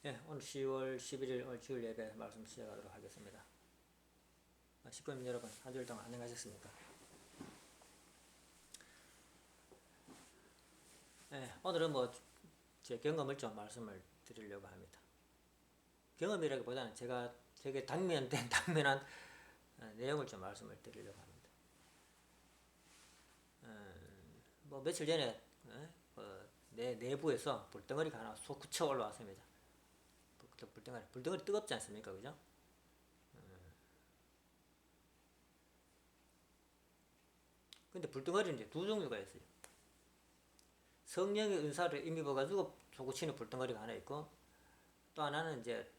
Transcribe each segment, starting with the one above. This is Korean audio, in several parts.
예, 오늘 10월 11일 오늘 주일 예배 말씀 시작하도록 하겠습니다. 식구님 여러분, 한 주일 동안 안녕하셨습니까? 예, 오늘은 제 경험을 좀 말씀을 드리려고 합니다. 경험이라기보다는 제가 되게 당면한 내용을 좀 말씀을 드리려고 합니다. 며칠 전에 내 내부에서 불덩어리가 하나 솟구쳐 올라왔습니다. 불덩어리 뜨겁지 않습니까? 그죠? 근데 불덩어리는 이제 두 종류가 있어요. 성령의 은사를 힘입어가지고 솟구치는 불덩어리가 하나 있고, 또 하나는 이제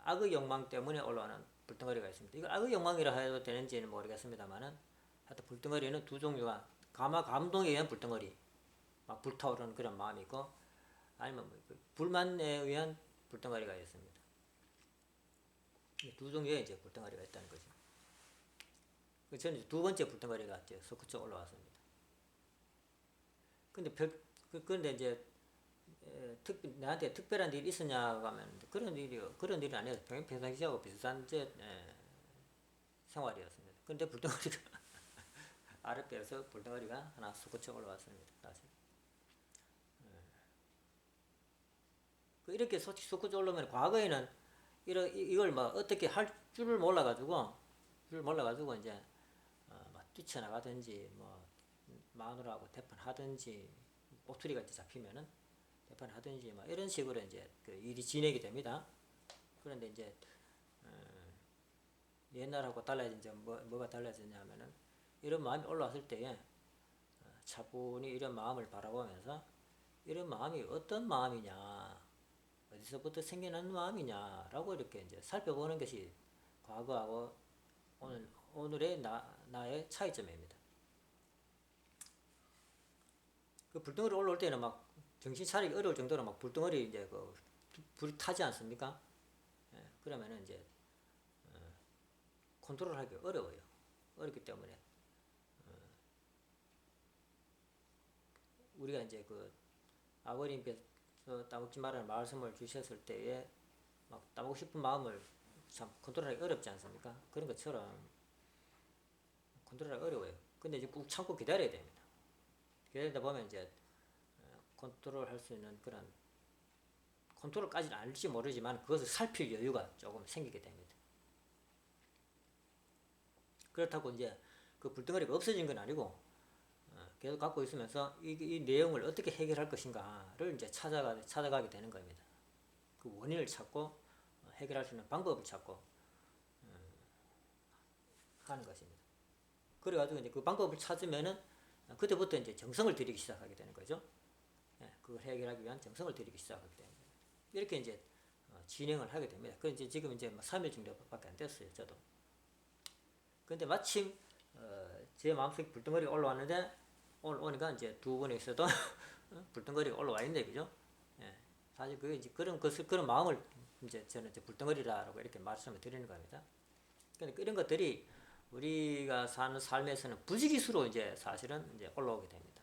악의 욕망 때문에 올라오는 불덩어리가 있습니다. 이걸 악의 욕망이라 해도 되는지는 모르겠습니다만은, 하여튼 불덩어리는 두 종류가, 감동에 의한 불덩어리, 막 불타오르는 그런 마음이 있고, 아니면 불만에 의한 불덩어리가 있습니다. 두 종류의 이제 불덩어리가 있다는 거죠. 저는 이제 두 번째 불덩어리가 이제 솟구쳐 올라왔습니다. 근데 이제 나한테 특별한 일이 있었냐고 하면 그런 일이 아니어서 평상시하고 비슷한 생활이었습니다. 근데 불덩어리가 아랫배에서 불덩어리가 하나 솟구쳐 올라왔습니다. 다시. 이렇게 솟구쳐 올라오면 과거에는 이걸 어떻게 할 줄을 몰라가지고 이제 막 뛰쳐나가든지 마누라하고 대판하든지 꼬투리가 잡히면은 대판하든지 이런 식으로 이제 그 일이 진행이 됩니다. 그런데 이제 옛날하고 달라진 점 뭐가 달라졌냐면은 이런 마음이 올라왔을 때에 차분히 이런 마음을 바라보면서 이런 마음이 어떤 마음이냐, 어디서부터 생겨난 마음이냐라고 이렇게 이제 살펴보는 것이 과거하고 오늘의 나의 차이점입니다. 그 불덩어리 올라올 때는 막 정신 차리기 어려울 정도로 막 불덩어리 이제 불이 타지 않습니까? 예, 그러면은 이제 컨트롤하기 어려워요. 어렵기 때문에 우리가 이제 아버님께서 따먹지 말라는 말씀을 주셨을 때에 막 따먹고 싶은 마음을 참 컨트롤하기 어렵지 않습니까? 그런 것처럼 컨트롤하기 어려워요. 근데 이제 꾹 참고 기다려야 됩니다. 기다리다 보면 이제 컨트롤 할 수 있는 그런 컨트롤까지는 알지 모르지만 그것을 살필 여유가 조금 생기게 됩니다. 그렇다고 이제 그 불덩어리가 없어진 건 아니고 계속 갖고 있으면서 이 내용을 어떻게 해결할 것인가를 이제 찾아가게 되는 겁니다. 그 원인을 찾고 해결할 수 있는 방법을 찾고 하는 것입니다. 그래가지고 이제 그 방법을 찾으면은 그때부터 이제 정성을 들이기 시작하게 되는 거죠. 그걸 해결하기 위한 정성을 들이기 시작하게 됩니다. 이렇게 이제 진행을 하게 됩니다. 그 이제 지금 이제 3일 정도밖에 안 됐어요, 저도. 근데 마침 제 마음속에 불덩어리가 올라왔는데 오니까 이제 두 번에 있어도 불덩어리가 올라와 있네, 그죠? 예. 사실 그게 이제 그런 마음을 이제 저는 이제 불덩어리라고 이렇게 말씀을 드리는 겁니다. 그러니까 이런 것들이 우리가 사는 삶에서는 부지기수로 이제 사실은 이제 올라오게 됩니다.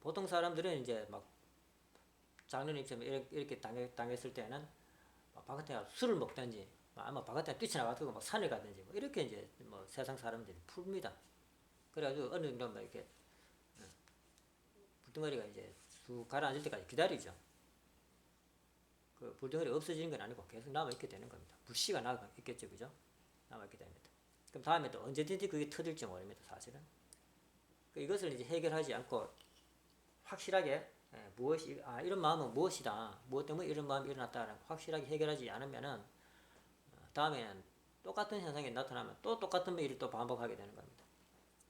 보통 사람들은 이제 막 장로님처럼 이렇게 당했을 때는 바깥에 술을 먹든지 아마 바깥에 뛰쳐나가서 막 산에 가든지 이렇게 이제 세상 사람들이 풉니다. 그래가지고 어느 정도 이렇게 불덩어리가 이제 쑥 가라앉을 때까지 기다리죠. 그 불덩어리 없어지는 건 아니고 계속 남아있게 되는 겁니다. 불씨가 남아있겠죠, 그죠? 남아있게 됩니다. 그럼 다음에 또 언제든지 그게 터질지 모릅니다, 사실은. 이것을 이제 해결하지 않고 확실하게 이런 마음은 무엇이다, 무엇 때문에 이런 마음이 일어났다는 확실하게 해결하지 않으면은 다음에는 똑같은 현상이 나타나면 또 똑같은 일이 또 반복하게 되는 겁니다.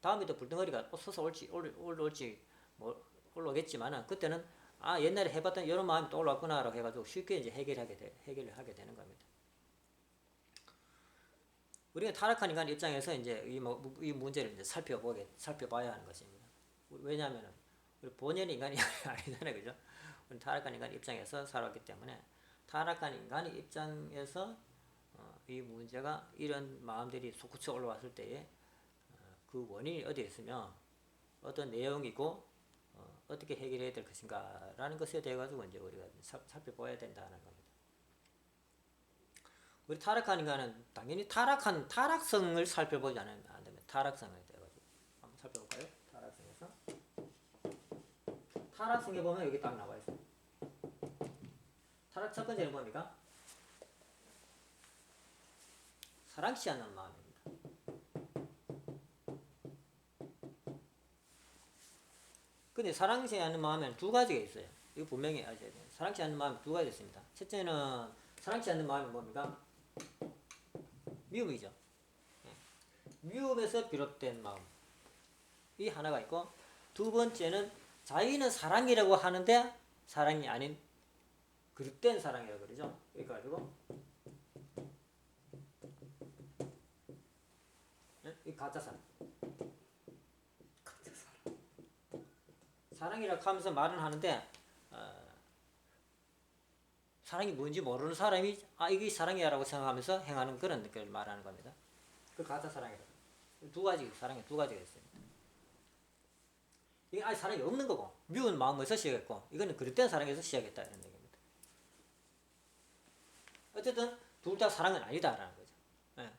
다음에 또 불덩어리가 또 솟아올지 올라오겠지만은 그때는 옛날에 해봤던 이런 마음이 또 올라왔구나라고 해가지고 쉽게 이제 해결을 하게 되는 겁니다. 우리가 타락한 인간 입장에서 이제 이 문제를 이제 살펴봐야 하는 것입니다. 왜냐하면은 우리 본연의 인간이 아니잖아요, 그죠? 우리 타락한 인간 입장에서 살았기 때문에 타락한 인간의 입장에서 이 문제가 이런 마음들이 솟구쳐 올라왔을 때에 그 원인이 어디에 있으며 어떤 내용이고 어떻게 해결해야 될 것인가라는 것에 대해 가지고 이제 우리가 살펴봐야 된다는 겁니다. 우리 타락한 인간은 당연히 타락성을 살펴보지 않으면 안 됩니다. 타락성에 대해 가지고 한번 살펴볼까요? 타락성에서 타락성에 보면 여기 딱 나와 있어요. 타락 첫 번째는 뭡니까? 사랑치 않는 마음입니다. 근데 사랑치 않는 마음에는 두 가지가 있어요. 이거 분명히 아셔야 돼요. 사랑치 않는 마음이 두 가지 있습니다. 첫째는 사랑치 않는 마음이 뭡니까? 미움이죠. 미움에서 비롯된 마음. 이 하나가 있고, 두 번째는 자기는 사랑이라고 하는데 사랑이 아닌 그릇된 사랑이라고 그러죠. 그래가지고 이 가짜 사랑. 가짜 사랑. 사랑이라고 하면서 말은 하는데 사랑이 뭔지 모르는 사람이 이게 사랑이야라고 생각하면서 행하는 그런 걸 말하는 겁니다. 그 가짜 사랑이라고. 두 가지 사랑이 두 가지가 있습니다. 이게 사랑이 없는 거고 미운 마음에서 시작했고 이거는 그릇된 사랑에서 시작했다 이런 얘기입니다. 어쨌든 둘 다 사랑은 아니다라는 거죠.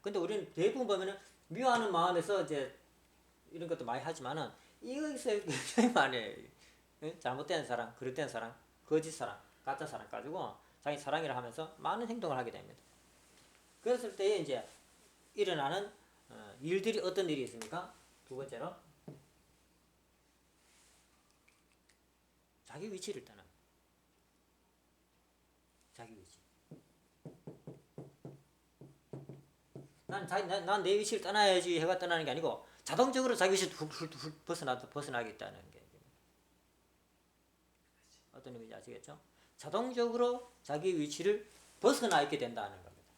근데 우리는 대부분 보면은 미워하는 마음에서 이제 이런 것도 많이 하지만은 이거에서 굉장히 많이 잘못된 사랑, 그릇된 사랑, 거짓 사랑, 가짜 사랑 가지고 자기 사랑이라 하면서 많은 행동을 하게 됩니다. 그랬을 때에 이제 일어나는 일들이 어떤 일이 있습니까? 두 번째로 자기 위치를 떠나. 자기 위치. 난 내 위치를 떠나야지 해가 떠나는 게 아니고 자동적으로 자기 위치를 훌 벗어나겠다는 게 어떤 의미인지 아시겠죠? 자동적으로 자기 위치를 벗어나 있게 된다는 겁니다.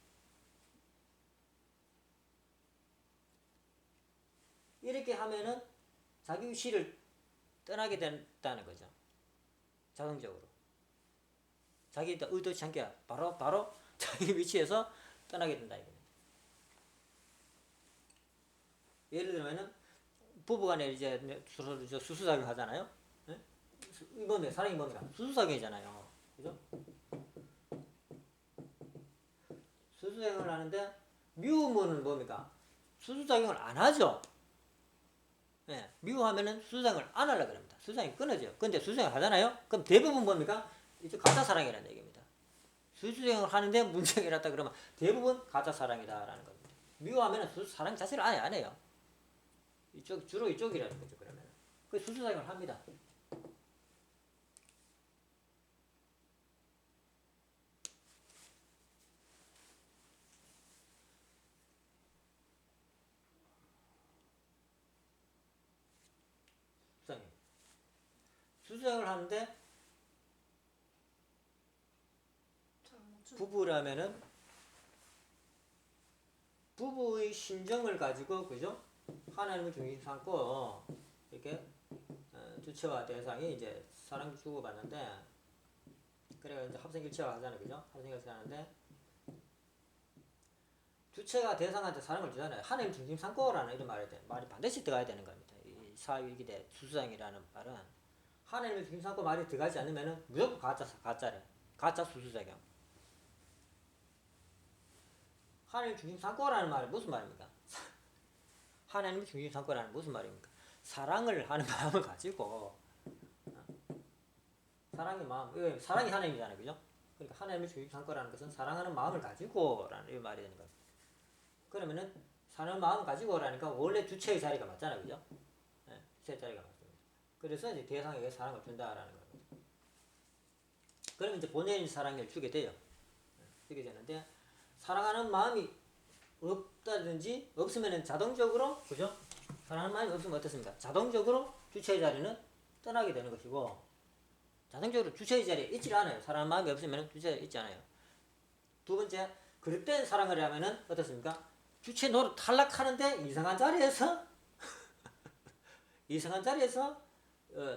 이렇게 하면은 자기 위치를 떠나게 된다는 거죠. 자동적으로. 자기 의도치 않게 바로 자기 위치에서 떠나게 된다 이겁니다. 예를 들면은 부부간에 이제 서로 수수작용 하잖아요. 이번에 사랑이 뭡니까? 수수작용이잖아요. 그죠? 수수작용을 하는데 미움은 뭡니까? 수수작용을 안 하죠. 미워하면은 수수작용을 안 하려고 합니다. 수수작용이 끊어져요. 근데 수수작용을 하잖아요. 그럼 대부분 뭡니까? 이제 가짜 사랑이라는 얘기입니다. 수수작용을 하는데 문제가 일어났다 그러면 대부분 가짜 사랑이다라는 겁니다. 미워하면은 사랑 자체를 아예 안 해요. 주로 이쪽이라는 거죠. 그러면 그 수수작용을 합니다. 수수작용을 하는데 부부라면은 부부의 심정을 가지고 그죠? 하나님을 중심 삼고 이렇게 주체와 대상이 이제 사랑 주고받는데 그래가 이제 합성일체화 하잖아요, 그죠? 합성일체화 하는데 주체가 대상한테 사랑을 주잖아요. 하나님 중심 삼고라는 이런 말이 반드시 들어가야 되는 겁니다. 이 사위기대 수수장이라는 말은 하나님을 중심 삼고 말이 들어가지 않으면은 무조건 가짜래. 가짜 수수작용. 하나님 중심 삼고라는 말은 무슨 말입니까? 하나님을 중심 삼고라는 무슨 말입니까? 사랑을 하는 마음을 가지고 사랑의 마음, 사랑이 하나님이잖아요, 그죠? 그러니까 하나님을 중심 삼고라는 것은 사랑하는 마음을 가지고라는 이 말이 되는 겁니다. 그러면은 사랑하는 마음을 가지고라니까 원래 주체의 자리가 맞잖아요, 그죠? 주체의 자리가 맞습니다. 그래서 이제 대상에게 사랑을 준다라는 겁니다. 그러면 이제 본연의 사랑을 주게 돼요. 주게 되는데 사랑하는 마음이 없다든지 없으면은 자동적으로 그죠? 사랑하는 마음이 없으면 어떻습니까? 자동적으로 주체의 자리는 떠나게 되는 것이고 자동적으로 주체의 자리에 있지 않아요. 사랑하는 마음이 없으면 주체에 있지 않아요. 두 번째, 그릇된 사랑을 하면은 어떻습니까? 주체 노릇 탈락하는데 이상한 자리에서 이상한 자리에서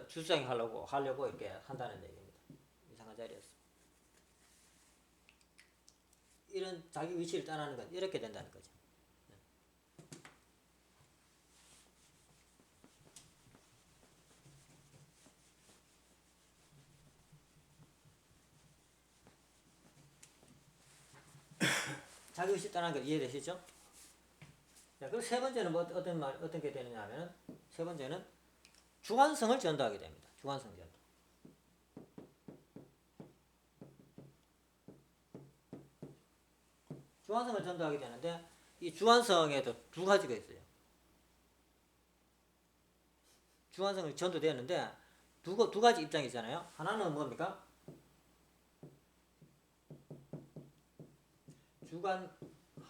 주장이 하려고 이렇게 한다는 얘기입니다. 이상한 자리에서. 이런 자기 위치를 떠나는 건 이렇게 된다는 거죠. 자기의식 떠나는 거 이해되시죠? 자, 그리고 세 번째는 뭐 어떤 게 되느냐 하면은, 세 번째는 주관성을 전도하게 됩니다. 주관성 전도. 주관성을 전도하게 되는데, 이 주관성에도 두 가지가 있어요. 주관성을 전도되는데, 두 가지 입장이 있잖아요. 하나는 뭡니까?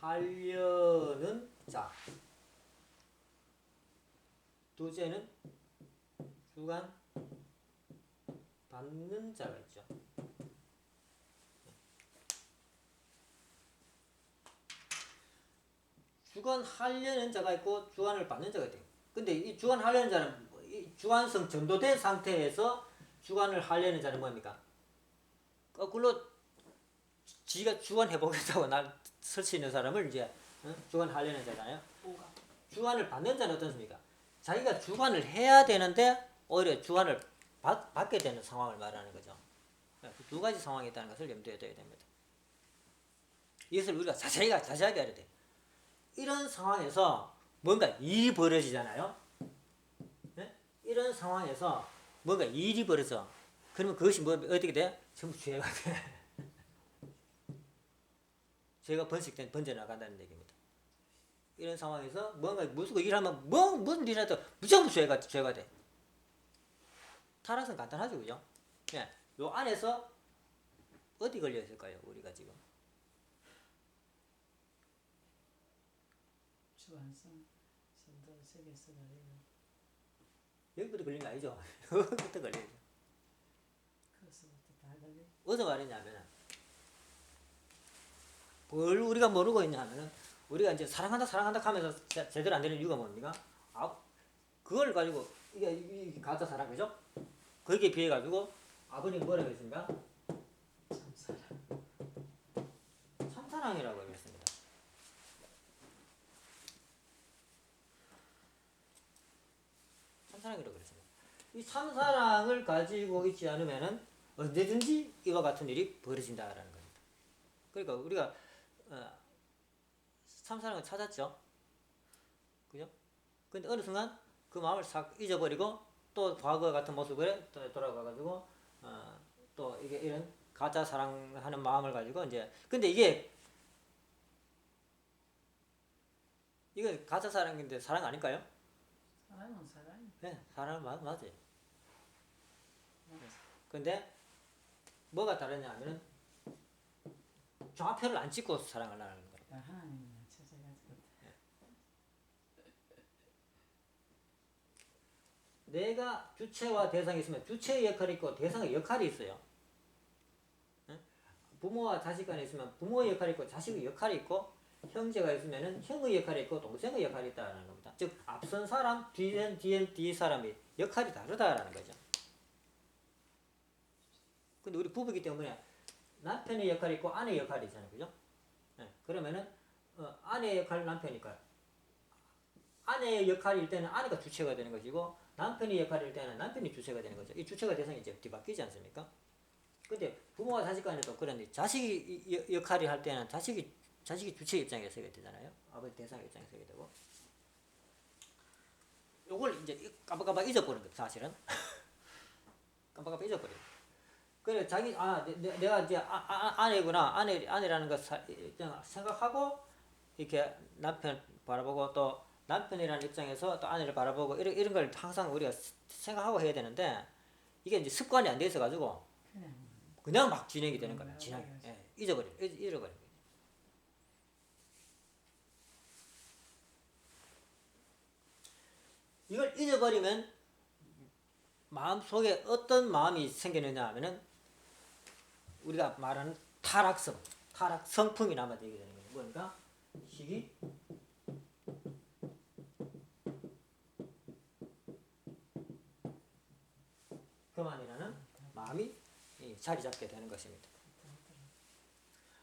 주관하려는 자. 둘째는 주관 받는 자가 있죠. 주관하려는 자가 있고 주관을 받는 자가 있대요. 근데 이 주관하려는 자는 이 주관성 전도된 상태에서 주관을 하려는 자는 뭡니까? 거꾸로 지가 주관해보겠다고 날 설치 있는 사람을 이제 주관하려는 자잖아요. 주관을 받는 자는 어떻습니까? 자기가 주관을 해야 되는데 오히려 주관을 받게 되는 상황을 말하는 거죠. 두 가지 상황이 있다는 것을 염두에 둬야 됩니다. 이것을 우리가 자세하게 알아야 돼요. 이런 상황에서 뭔가 일이 벌어지잖아요. 네? 이런 상황에서 뭔가 일이 벌어져. 그러면 그것이 어떻게 돼? 전부 죄가 돼. 죄가 번져 나간다는 얘기입니다. 이런 상황에서 뭔가 무슨 일하면 무슨 일이라도 무조건 죄가 돼. 타락은 간단하죠, 그죠? 예, 요 안에서 어디 걸려 있을까요, 우리가 지금? 주관성 전도 세계에서 걸리는. 여기부터 걸린 거 아니죠? 여기부터 걸려야죠. 그것부터 다 걸려. 어디서 말했냐면, 뭘 우리가 모르고 있냐면은, 우리가 이제 사랑한다 하면서 제대로 안 되는 이유가 뭡니까? 그걸 가지고, 이게 가짜 사랑, 그죠? 거기에 비해 가지고, 아버님 뭐라고 했습니까? 참사랑이라고 했습니다. 참사랑이라고 그랬습니다. 이 참사랑을 가지고 있지 않으면은 언제든지 이와 같은 일이 벌어진다라는 겁니다. 그러니까 우리가 참사랑을 찾았죠. 그죠? 근데 어느 순간 그 마음을 싹 잊어버리고 또 과거 같은 모습에 또 돌아가가지고 또 이게 이런 가짜 사랑하는 마음을 가지고 이제 근데 이거 가짜 사랑인데 사랑 아닐까요? 사랑은 사랑이. 네, 사랑 맞아요. 근데 뭐가 다르냐 하면은 좌표를 안 찍고 사랑을 하는 거예요. 하나님을 찾아가지고. 내가 주체와 대상이 있으면 주체의 역할이 있고 대상의 역할이 있어요. 부모와 자식 간에 있으면 부모의 역할이 있고 자식의 역할이 있고 형제가 있으면 형의 역할이 있고 동생의 역할이 있다는 겁니다. 즉 앞선 사람, 뒤 사람이 역할이 다르다라는 거죠. 근데 우리 부부이기 때문에 남편의 역할이 있고 아내의 역할이 있잖아요. 그죠? 네, 그러면은 아내의 역할은 남편이니까 아내의 역할일 때는 아내가 주체가 되는 것이고 남편의 역할일 때는 남편이 주체가 되는 거죠. 이 주체가 대상이 이제 뒤바뀌지 않습니까? 근데 부모와 자식 간에도 그런데 자식이 역할을 할 때는 자식이 주체 입장에 서게 되잖아요. 아버지 대상 입장에 서게 되고. 요걸 이제 깜빡깜빡 잊어버린 거예요, 사실은. 깜빡깜빡 잊어버려요. 그래, 내가 이제 아내구나, 아내라는 걸 생각하고, 이렇게 남편 바라보고, 또 남편이라는 입장에서 또 아내를 바라보고, 이런 걸 항상 우리가 생각하고 해야 되는데, 이게 이제 습관이 안 돼 있어가지고, 그냥 막 진행이 되는 거예요. 잊어버려요. 이걸 잊어버리면 마음속에 어떤 마음이 생기느냐 하면은 우리가 말하는 타락 성품이 남아되게 되는 거예요. 뭔가 시기 그만이라는 마음이 자리 잡게 되는 것입니다.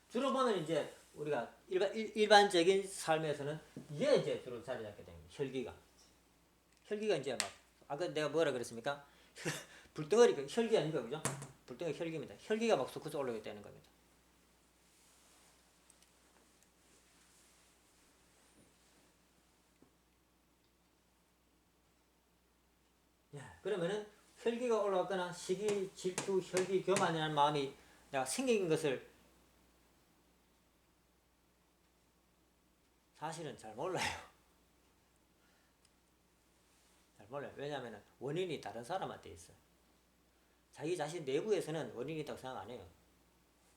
주로 보면 이제 우리가 일반적인 삶에서는 이게 이제 주로 자리 잡게 됩니다. 혈기가 이제 막 아까 내가 뭐라 그랬습니까? 불덩어리 혈기 아닙니까, 그죠? 불덩어리 혈기입니다. 혈기가 막 솟구쳐 올라오게 되는 겁니다. 그러면은 혈기가 올라왔거나 시기, 질투, 혈기, 교만이라는 마음이 내가 생긴 것을 사실은 잘 몰라요. 잘 몰라요. 왜냐하면 원인이 다른 사람한테 있어요. 자기 자신 내부에서는 원인이 있다고 생각 안 해요.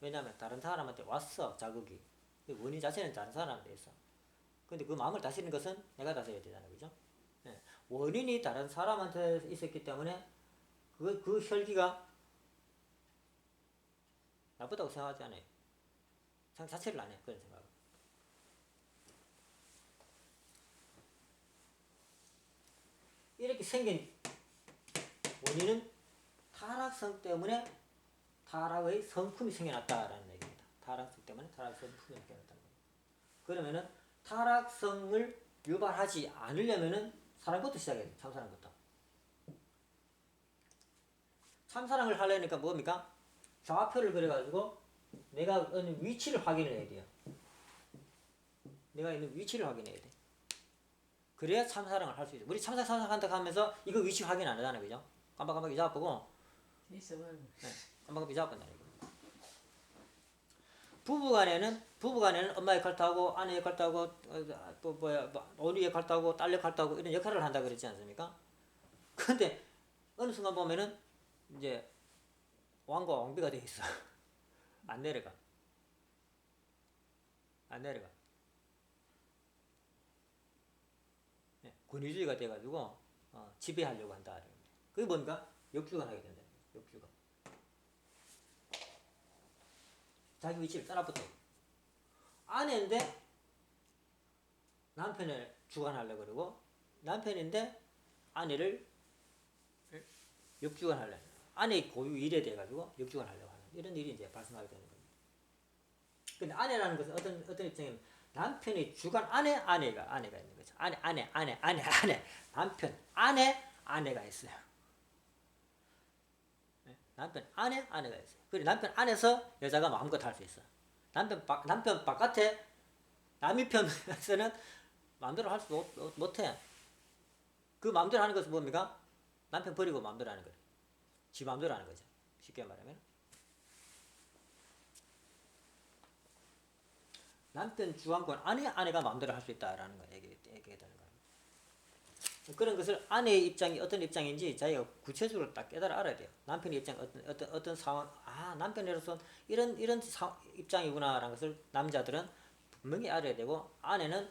왜냐하면 다른 사람한테 왔어, 자극이. 원인 자체는 다른 사람한테 있어. 근데 그 마음을 다스리는 것은 내가 다스려야 되잖아요. 그죠? 네. 원인이 다른 사람한테 있었기 때문에 그 혈기가 나쁘다고 생각하지 않아요. 생각 자체를 안 해요. 그런 생각을. 이렇게 생긴 원인은 타락성 때문에 타락의 성품이 생겨났다라는 얘기입니다. 타락성 때문에 타락의 성품이 생겨났다는 거예요. 그러면은 타락성을 유발하지 않으려면은 사랑부터 시작해야 돼요. 참사랑부터. 참사랑을 하려니까 뭡니까? 좌표를 그려가지고 내가 있는 위치를 확인을 해야 돼요. 내가 있는 위치를 확인해야 돼. 그래야 참사랑을 할 수 있어요. 우리 참사랑 한다 하면서 이거 위치 확인 안 하잖아요. 그죠? 깜빡깜빡 잊어보고 있어버리고. 네, 깜빡깜빡 잊어본다는 얘기. 부부간에는 엄마 역할도 하고 아내 역할도 하고 어리 역할도 하고 딸 역할도 하고 이런 역할을 한다 그랬지 않습니까? 근데 어느 순간 보면은 이제 왕과 왕비가 돼 있어. 안 내려가. 네, 권위주의가 돼가지고 지배하려고 한다. 그게 뭔가 역주관 하게 된다. 역주관. 자기 위치를 떠나붙어. 아내인데 남편을 주관하려고 그러고 남편인데 아내를 역주관하려고. 아내의 고유 일에 대해 가지고 역주관하려고 하는 이런 일이 이제 발생하게 되는 겁니다. 근데 아내라는 것은 어떤 입장이면 남편의 주관 안에 아내가 있는 거죠. 안에 남편 안에 아내가 있어요. 네? 남편 안에 아내가 있어요. 그리고 남편 안에서 여자가 마음껏 할 수 있어. 남편 바깥에 남의 편에서는 마음대로 할 수 못해. 그 마음대로 하는 것은 뭡니까? 남편 버리고 마음대로 하는 거예요. 지 마음대로 하는 거죠. 쉽게 말하면. 남편 주관권 안에 아내가 마음대로 할 수 있다라는 거 얘기되는 거예요. 그런 것을 아내의 입장이 어떤 입장인지 자기가 구체적으로 딱 깨달아 알아야 돼요. 남편의 입장 어떤 상황, 남편으로서 이런 입장이구나라는 것을 남자들은 분명히 알아야 되고 아내는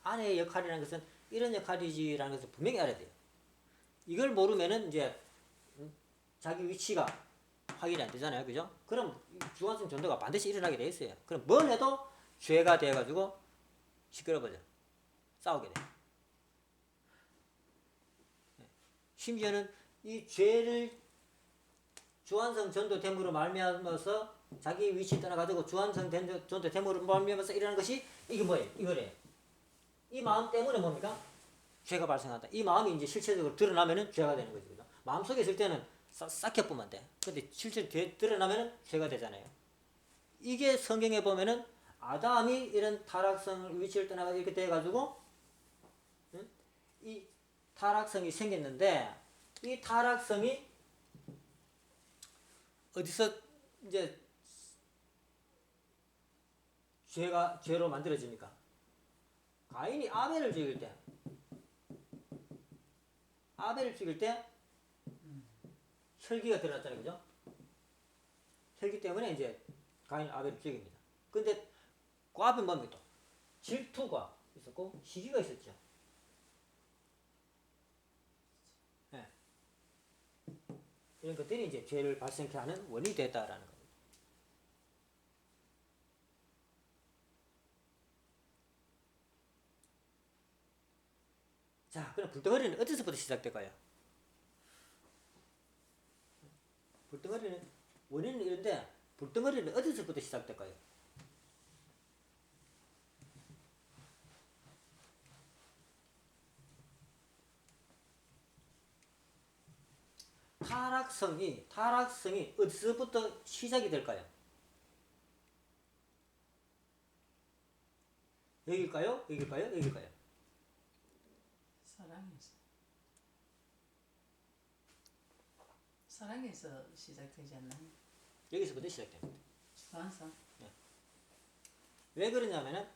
아내의 역할이라는 것은 이런 역할이지라는 것을 분명히 알아야 돼요. 이걸 모르면은 이제 자기 위치가 확인이 안 되잖아요. 그죠? 그럼 주관성 전도가 반드시 일어나게 돼 있어요. 그럼 뭘 해도 죄가 돼가지고 시끄러워져. 싸우게 돼. 심지어는 이 죄를 주관성 전도됨으로 말미암아서 자기 위치 떠나가지고 주관성 전도됨으로 말미암아서 일어나는 것이 이게 뭐예요? 이거래요. 이 마음 때문에 뭡니까? 죄가 발생한다. 이 마음이 이제 실체적으로 드러나면은 죄가 되는 거죠. 그죠? 마음속에 있을 때는 싹해보면 돼. 근데 실제로 드러나면은 죄가 되잖아요. 이게 성경에 보면은 아담이 이런 타락성 위치를 떠나가지고 이렇게 돼가지고 이 타락성이 생겼는데 이 타락성이 어디서 이제 죄로 만들어집니까? 가인이 아벨을 죽일 때 혈기가 드러났잖아요. 그죠? 혈기 때문에 이제 가인 아벨을 죽입니다. 근데 그 앞에 뭡니까? 질투가 있었고 시기가 있었죠. 네. 이런 것들이 이제 죄를 발생케 하는 원인이 됐다라는 겁니다. 자, 그럼 불덩어리는 어디서부터 시작될까요? 불덩어리는 원인은 이런데 불덩어리는 어디서부터 시작될까요? 타락성이 어디서부터 시작이 될까요? 여기일까요? 사랑에서. 사랑에서 시작되지 않나요? 여기서부터 시작됩니다. 주관성. 왜 그러냐면은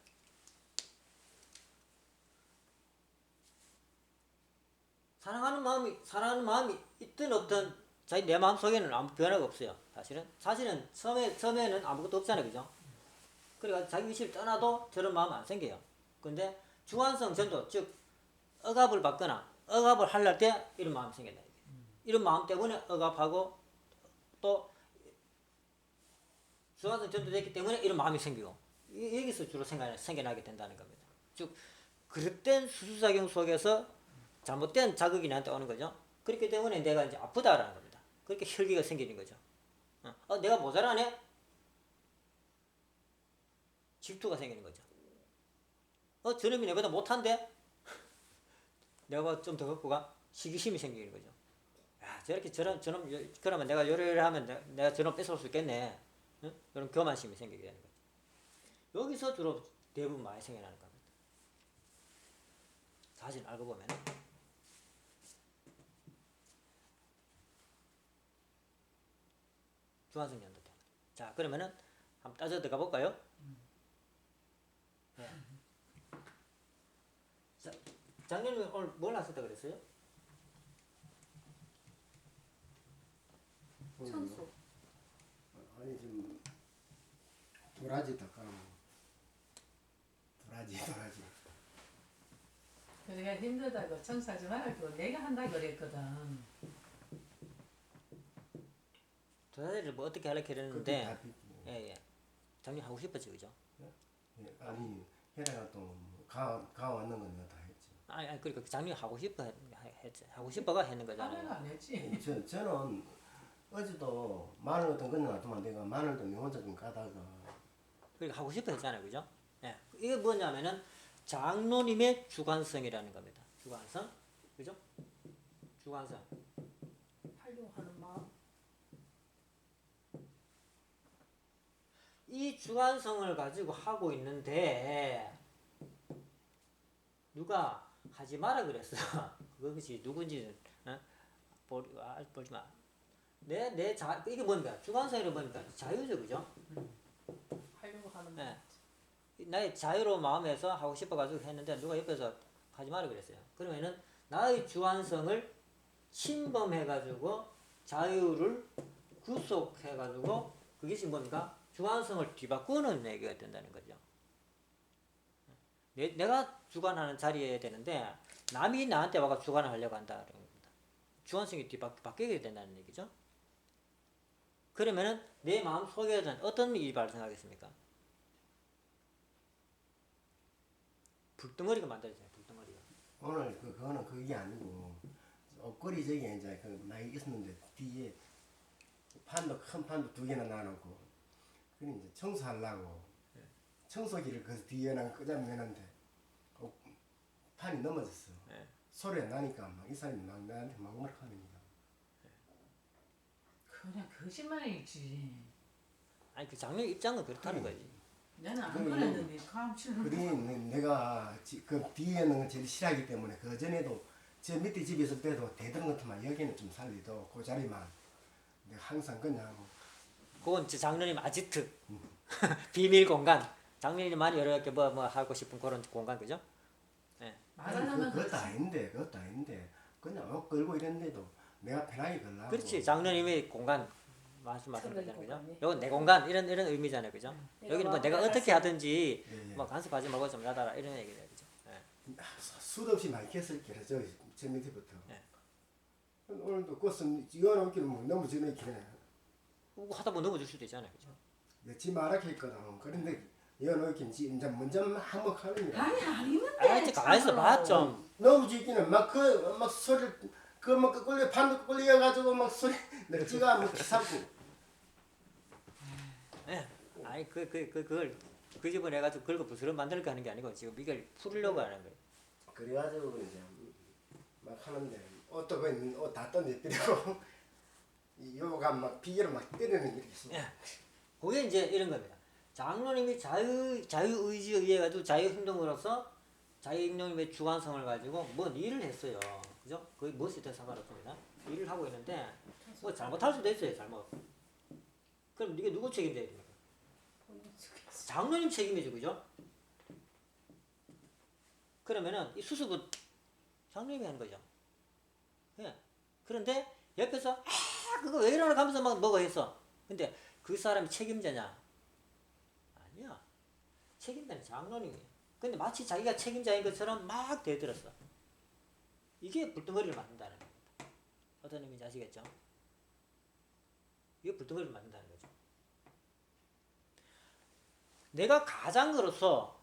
사랑하는 마음이 있든 없든 자기 내 마음 속에는 아무 변화가 없어요. 사실은 처음에는 아무것도 없잖아요, 그죠? 그래가지고 자기 위치를 떠나도 저런 마음 안 생겨요. 근데 주관성 전도, 즉 억압을 받거나 억압을 하려 때 이런 마음이 생긴다. 이런 마음 때문에 억압하고 또 주관성 전도됐기 때문에 이런 마음이 생기고 여기서 주로 생겨나게 된다는 겁니다. 즉 그릇된 수수작용 속에서 잘못된 자극이 나한테 오는 거죠. 그렇기 때문에 내가 이제 아프다라는 겁니다. 그렇게 혈기가 생기는 거죠. 내가 모자라네? 질투가 생기는 거죠. 저놈이 내보다 못한데? 내가 좀 더 갖고 가? 시기심이 생기는 거죠. 야, 저렇게 저놈, 그러면 내가 요리를 하면 내가 저놈 뺏어올 수 있겠네. 응? 그런 교만심이 생기게 되는 거죠. 여기서 주로 대부분 많이 생겨나는 겁니다. 사실 알고 보면. 주관성 연도 때문에. 자, 그러면은 한번 따져 들어가 볼까요? 네. 자, 작년에 오늘 뭘 하셨다 그랬어요? 청소. 아니 지금 도라지 닦아고 도라지 내가 힘들다고 청소하지 말라고 내가 한다 그랬거든. 도자기를 뭐 어떻게 하려고 그게 그랬는데, 다 비고 예. 작년 하고 싶었지, 그죠? 아니 해라가 또 가 왔는 건 내가 다 했지. 아니, 그러니까 작년 하고 싶어가 했는 하면 거잖아요. 안 했지. 저는 어제도 마늘 같은 거 놔두면 내가 마늘도 내 혼자 좀 가다가 그러니까 하고 싶어 했잖아요, 그죠? 예. 이게 뭐냐면은 장로님의 주관성이라는 겁니다. 주관성, 그죠? 주관성. 하려고 하는 마음. 이 주관성을 가지고 하고 있는데 누가 하지 마라 그랬어. 그것이 누군지는 보지 마. 이게 뭡니까? 주관성이란 뭡니까? 자유죠, 그죠? 하려고 하는 네. 마음. 나의 자유로운 마음에서 하고 싶어가지고 했는데 누가 옆에서 하지 마라 그랬어요. 그러면은 나의 주관성을 침범해가지고 자유를 구속해가지고 그것이 뭡니까? 주관성을 뒤바꾸는 얘기가 된다는 거죠. 내가 주관하는 자리에 되는데 남이 나한테 와가 주관을 하려고 한다는 겁니다. 주관성이 바뀌게 된다는 얘기죠. 그러면은 내 마음 속에는 어떤 일이 발생하겠습니까? 불덩어리가 만들어져요. 불덩어리가. 오늘 그거는 그게 아니고 옷걸이 저기 이제 그 많이 있었는데 뒤에 큰 판도 2개나 놔놓고 그래 이제 청소하려고 청소기를 그 뒤에는 끄자매는데 판이 넘어졌어. 네. 소리가 나니까 막 이 사람이 막 나한테 막 하는 거야. 그냥 거짓말이지. 아니 그 장면 입장은 그렇다는 거지. 나는 안 그래. 그랬는데 감치는. 그래 내가 그 뒤에는 걸 제일 싫어하기 때문에 그 전에도 저 밑에 집에 있을 때도 대드는 것만 여기는 좀 살리도 그 자리만 내가 항상 그냥 그건 이제 장로님 아지트 비밀 공간. 장로님만 여러 개 뭐 하고 싶은 그런 공간 그죠? 예. 말하려면 그것도 아닌데 그냥 옷 걸고 이랬는데도 내가 편하게 걸라고. 그렇지. 장로님의 공간 말씀하시는 천국의 거잖아요, 그죠? 공간이. 이건 내 공간 이런 의미잖아요, 그죠? 여기는 뭐 내가 어떻게 하든지 예. 뭐 간섭하지 말고 좀 놔둬라 이런 얘기죠, 그죠? 예. 수도 없이 많이 켰을 게라 저 밑에부터. 예. 오늘도 꽃은 이어놓기는 뭐 너무 지내기네. 뭐 하다 보면 넘어질 수도 있잖아요, 그죠? 지 말아게 했거든. 그런데 이어놓긴 이제 먼저 한번 하는 거야. 아니 아니면 아, 이제 가만히 있어 봐 좀. 너무 지기는 막 소리를 그막 끌려 판도 끌려가지고 막 소리 내가 찌가 막 기사고. 예. 아니 그걸 그 집을 해가지고 긁어 부스럼 만들까 하는 게 아니고 지금 이걸 풀려고 하는 거예요. 그래가지고 이제 막 하는데 옷도 옷다 던져뜨리고 요가 막 비계로 막 때리는 이렇게 있어. 예. 그게 이제 이런 겁니다. 장로님이 자유의지에 의해 가지고 자유행동으로서 자유행동의 주관성을 가지고 뭔 일을 했어요. 그죠? 그게 무엇이든 상관없습니다. 일을 하고 있는데 뭐 잘못할 수도 있어요. 잘못. 그럼 이게 누구 책임져야 됩니까? 장로님 책임이죠, 그죠? 그러면은 이 수습은 장로님이 하는 거죠. 예. 그런데 옆에서 그거 왜 이러나 하면서 막 뭐가 했어. 근데 그 사람이 책임자냐? 아니야. 책임자는 장로님이에요. 근데 마치 자기가 책임자인 것처럼 막 대들었어. 이게 불덩어리를 만든다는 겁니다. 어떤 의미인지 아시겠죠? 이게 불덩어리를 만든다는 거죠. 내가 가장으로서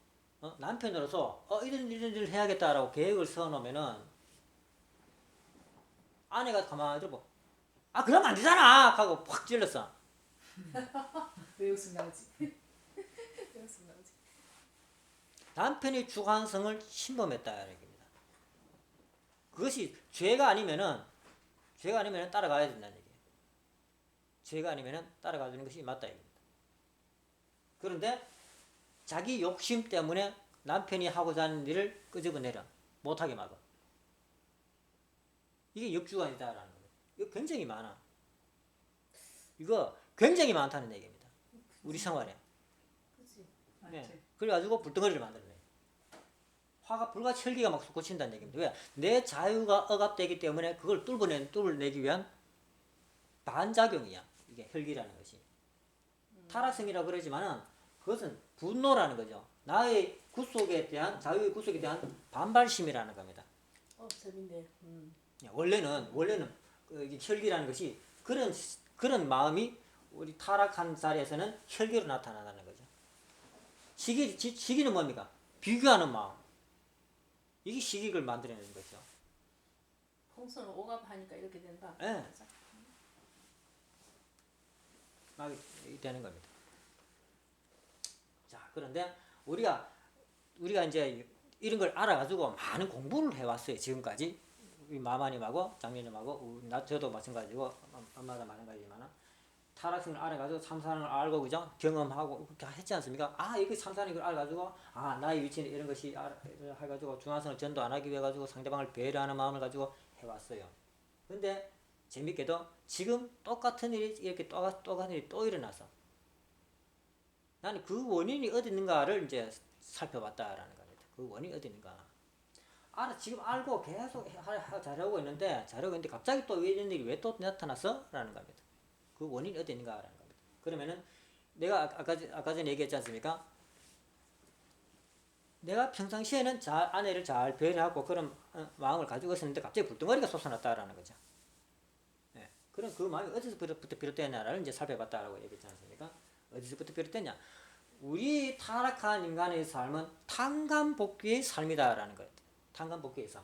남편으로서 이런 일을 해야겠다라고 계획을 세워놓으면은 아내가 가만히 들고 그러면 안 되잖아 하고 팍 찔렀어. 왜 웃음 나오지? 왜 웃음 나오지? 남편의 주관성을 침범했다 얘기입니다. 그것이 죄가 아니면은 따라가야 된다는 얘기예요. 죄가 아니면은 따라가주는 것이 맞다 얘기입니다. 그런데 자기 욕심 때문에 남편이 하고자 하는 일을 끄집어내려 못하게 막아. 이게 역주관이다라는 거예요. 이거 굉장히 많아. 이거 굉장히 많다는 얘기입니다. 우리 생활에. 그치? 네. 맞지? 그래가지고 불덩어리를 만들어내요. 화가 불과 혈기가 막 솟구친다는 얘기입니다. 왜? 내 자유가 억압되기 때문에 그걸 뚫어내기 위한 반작용이야. 이게 혈기라는 것이. 타락성이라고 그러지만은 그것은 분노라는 거죠. 나의 구속에 대한 자유의 구속에 대한 반발심이라는 겁니다. 재밌네. 원래는 그 혈기라는 것이 그런 마음이 우리 타락한 자리에서는 혈기로 나타난다는 거죠. 시기는 뭡니까? 비교하는 마음. 이게 시기를 만들어내는 거죠. 풍선을 오갑하니까 이렇게 된다. 예. 막 되는 겁니다. 자, 그런데 우리가 이제 이런 걸 알아가지고 많은 공부를 해왔어요. 지금까지 우리 마마님하고 장로님하고 저도 마찬가지고 엄마도 마찬가지지만 타락성을 알아가지고 참사랑을 알고 그죠? 경험하고 그렇게 했지 않습니까? 이거 참사랑을 걸 알아가지고 나의 위치는 이런 것이 해가지고 중화성을 전도 안 하기 위해 가지고 상대방을 배려하는 마음을 가지고 해왔어요. 근데 재밌게도 지금 똑같은 일이 이렇게 똑같은 일이 또 일어나서 나는 그 원인이 어디 있는가를 이제 살펴봤다라는 겁니다. 그 원인이 어디 있는가. 지금 알고 계속 잘하고 있는데 갑자기 또 이런 일이 왜 또 나타났어? 라는 겁니다. 그 원인이 어디 있는가라는 겁니다. 그러면은 내가 아까 전에 얘기했지 않습니까? 내가 평상시에는 아내를 잘 배려하고 그런 마음을 가지고 있었는데 갑자기 불덩어리가 솟아났다라는 거죠. 네. 그럼 그 마음이 어디서부터 비롯되냐를 이제 살펴봤다라고 얘기했지 않습니까? 어디서부터 비롯되냐? 우리 타락한 인간의 삶은 탕감복귀의 삶이다라는 거예요. 탕감복귀의 삶.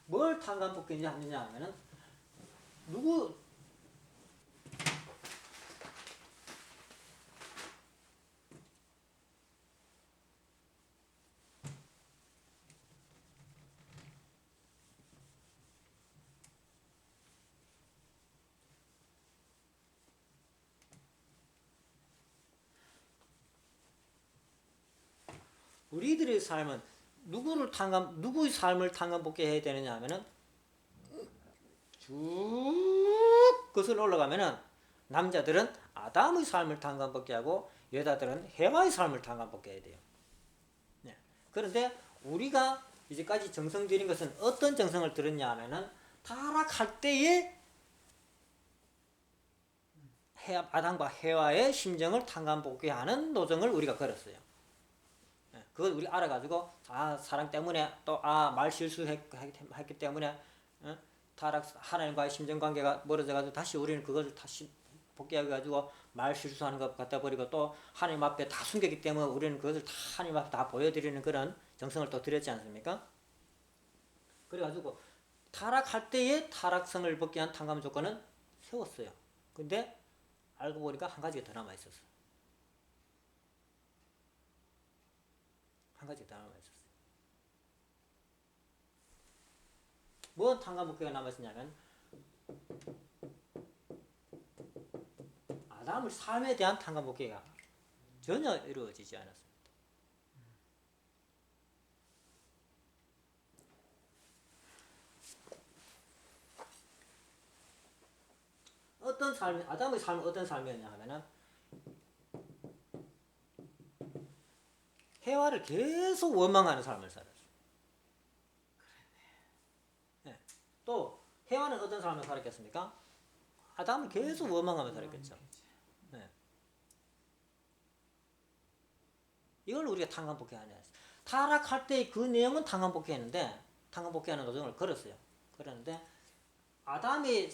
뭘 탕감복귀 하느냐 하면은 우리들의 삶은 누구의 삶을 탕감복귀해야 되느냐 하면은 쭉 거슬러 올라가면은 남자들은 아담의 삶을 탕감복귀하고 여자들은 해와의 삶을 탕감복귀해야 돼요. 네. 그런데 우리가 이제까지 정성 들인 것은 어떤 정성을 들었냐 하면은 타락할 때에 아담과 해와의 심정을 탕감복귀하는 노정을 우리가 걸었어요. 그걸 우리 알아가지고 사랑 때문에 또 말 실수했기 때문에 하나님과의 심정관계가 멀어져가지고 다시 우리는 그것을 다시 복귀해가지고 말 실수하는 것 갖다 버리고 또 하나님 앞에 다 숨겼기 때문에 우리는 그것을 다 하나님 앞에 다 보여드리는 그런 정성을 또 드렸지 않습니까? 그래가지고 타락할 때의 타락성을 복귀한 탕감 조건은 세웠어요. 근데 알고 보니까 한 가지가 더 남아있었어요. 한 가지가 더 남아있었어요. 뭔 탕감복귀가 남아있었냐면 아담의 삶에 대한 탕감복귀가 전혀 이루어지지 않았습니다. 어떤 삶, 아담의 삶은 어떤 삶이었냐 하면은 해와를 계속 원망하는 삶을 살았어요. 네. 또 해와는 어떤 삶을 살았겠습니까? 아담은 계속 원망하며 살았겠죠. 네. 이걸 우리가 탕감복귀하는 거예요. 타락할 때 그 내용은 탕감복귀했는데 탕감복귀하는 도정을 걸었어요. 그랬는데 아담이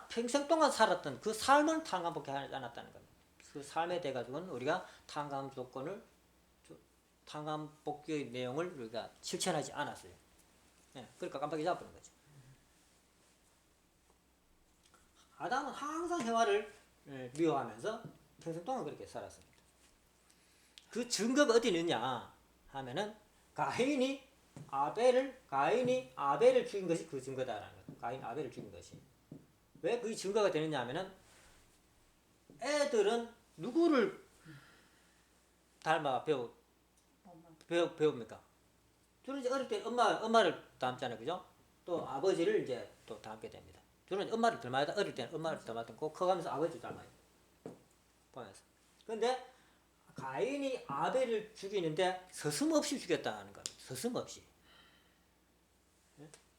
평생 동안 살았던 그 삶을 탕감복귀하지 않았다는 겁니다. 그 삶에 대해 가지고는 우리가 탕감복귀의 내용을 우리가 실천하지 않았어요. 네, 그러니까 깜빡이 잡아버린 거죠. 아담은 항상 해와를 미워하면서 평생 동안 그렇게 살았습니다. 그 증거가 어디 있느냐 하면은 가인이 아벨을 죽인 것이 그 증거다라는 거예요. 가인 아벨을 죽인 것이. 왜 그게 증거가 되느냐 하면은 애들은 누구를 닮아 배웁니까? 주로 이제 어릴 때 엄마를 닮잖아요. 그죠? 또 아버지를 이제 또 닮게 됩니다. 주로 이제 엄마를 닮아야 어릴 때는 엄마를 닮았고 커가면서 아버지를 닮아요. 보면서. 근데 가인이 아벨을 죽이는데 서슴없이 죽였다는 겁니다. 서슴없이.